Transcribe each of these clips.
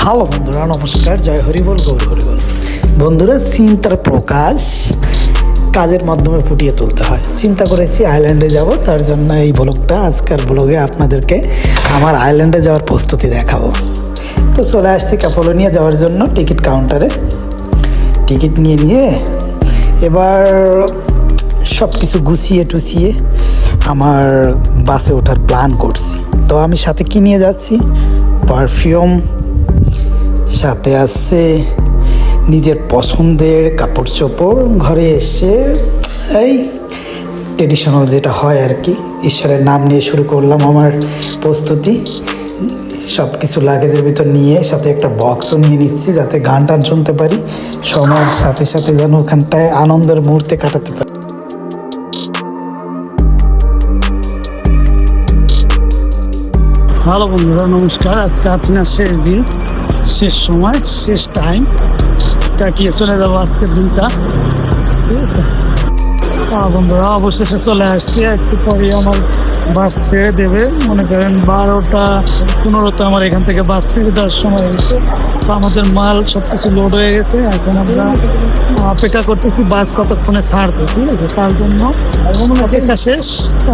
Hello বন্ধুরা, নমস্কার। জয় হরিবল, গৌর হরিবল। বন্ধুরা, চিন্তার প্রকাশ কাজের মাধ্যমে ফুটিয়ে তুলতে হয়। চিন্তা করেছি আইল্যান্ডে যাব, তার জন্য এই ব্লগটা। আজকের ব্লগে আপনাদেরকে আমার আইল্যান্ডে যাওয়ার প্রস্তুতি দেখাবো। তো চলে আসছি ক্যাপোলোনিয়া যাওয়ার জন্য টিকিট কাউন্টারে। টিকিট নিয়ে এবার সব কিছু গুছিয়ে টুছিয়ে আমার বাসে ওঠার প্ল্যান করছি। তো আমি সাথে কি নিয়ে যাচ্ছি? পারফিউম, সাথে আছে নিজের পছন্দের কাপড় চোপড়। ঘরে এসে এই ট্রেডিশনাল যেটা হয় আর কি, ঈশ্বরের নাম নিয়ে শুরু করলাম আমার প্রস্তুতি। সব কিছু লাগেজের ভিতর নিয়ে সাথে একটা বক্সও নিয়ে নিচ্ছি, যাতে গান টান শুনতে পারি, সময়ের সাথে সাথে যেন ওখানটায় আনন্দের মুহূর্তে কাটাতে পারি। হ্যালো বন্ধুরা, নমস্কার। আজকে আথিনার শেষ দিন, শেষ সময়, শেষ টাইম কাটিয়ে চলে যাবো আজকের দিনটা, ঠিক আছে? বন্ধুরা, অবশেষে চলে আসছি। একটু পরে আমার বাস ছেড়ে দেবে, মনে করেন 12:15 আমার এখান থেকে বাস ছেড়ে দেওয়ার সময় হয়েছে। তো আমাদের মাল সব কিছু লোড হয়ে গেছে। এখন আমরা অপেক্ষা করতেছি বাস কতক্ষণে ছাড়বে, ঠিক আছে? তার জন্য অপেক্ষা শেষ,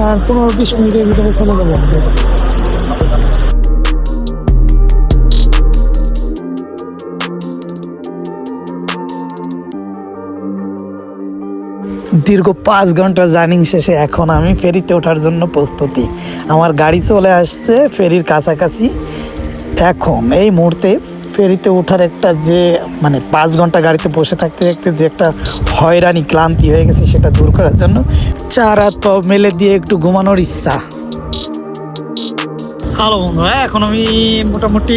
আর 15-20 মিনিটের ভিতরে চলে যাবো। দীর্ঘ 5 ঘন্টা জার্নি শেষে এখন আমি ফেরিতে ওঠার জন্য প্রস্তুতি। আমার গাড়ি চলে আসছে ফেরির কাছাকাছি। এখন এই মুহূর্তে ফেরিতে ওঠার একটা যে 5 ঘন্টা গাড়িতে বসে থাকতে থাকতে যে একটা হয়রানি ক্লান্তি হয়ে গেছে, সেটা দূর করার জন্য 4 হাত পা মেলে দিয়ে একটু ঘুমানোর ইচ্ছা। হ্যালো বন্ধুরা, এখন আমি মোটামুটি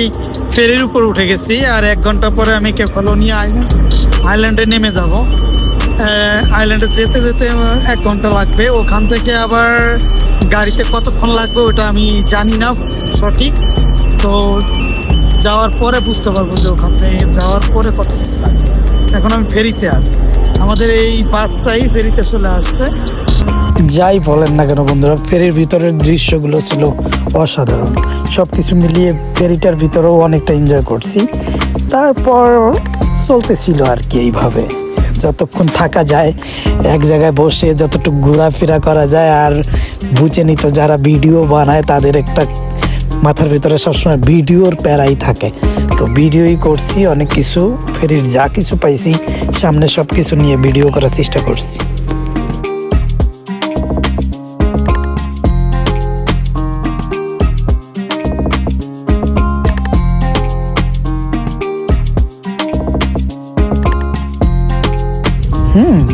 ফেরির উপর উঠে গেছি। আর 1 ঘন্টা পরে আমি ক্যাপোলোনিয়া আইল্যান্ডে নেমে যাব। আইল্যান্ডে যেতে যেতে 1 ঘন্টা লাগবে। ওখান থেকে আবার গাড়িতে কতক্ষণ লাগবে ওটা আমি জানি না সঠিক। তো যাওয়ার পরে বুঝতে পারবো যে ওখান থেকে যাওয়ার পরে কতক্ষণ লাগবে। এখন আমি ফেরিতে আছি, আমাদের এই বাসটাই ফেরিতে চলে আসছে। যাই বলেন না কেন বন্ধুরা, ফেরির ভিতরের দৃশ্যগুলো ছিল অসাধারণ। সব কিছু মিলিয়ে ফেরিটার ভিতরেও অনেকটা এনজয় করছি। তারপর চলতেছিল আর কি এইভাবে, যতক্ষণ থাকা যায় এক জায়গায় বসে যতটুকু ঘোরাফেরা করা যায়। আর বুঝে নিত যারা ভিডিও বানায়, তাদের একটা মাথার ভিতরে সবসময় ভিডিওর প্যারাই থাকে। তো ভিডিওই করছি অনেক কিছু, ফেরির যা কিছু পাইছি সামনে সব কিছু নিয়ে ভিডিও করার চেষ্টা করছি।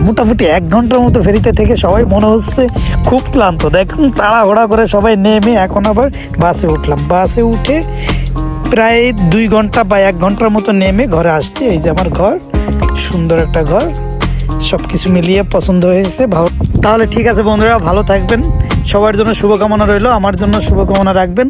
মোটামুটি 1 ঘন্টার মতো ফেরিতে থেকে সবাই মনে হচ্ছে খুব ক্লান্ত। দেখুন, তাড়াহুড়া করে সবাই নেমে এখন আবার বাসে উঠলাম। বাসে উঠে প্রায় 2 ঘন্টা বা 1 ঘন্টার মতো নেমে ঘরে আসছি। এই যে আমার ঘর, সুন্দর একটা ঘর, সব কিছু মিলিয়ে পছন্দ হয়েছে। ভালো, তাহলে ঠিক আছে বন্ধুরা, ভালো থাকবেন। সবার জন্য শুভকামনা রইল, আমার জন্য শুভকামনা রাখবেন।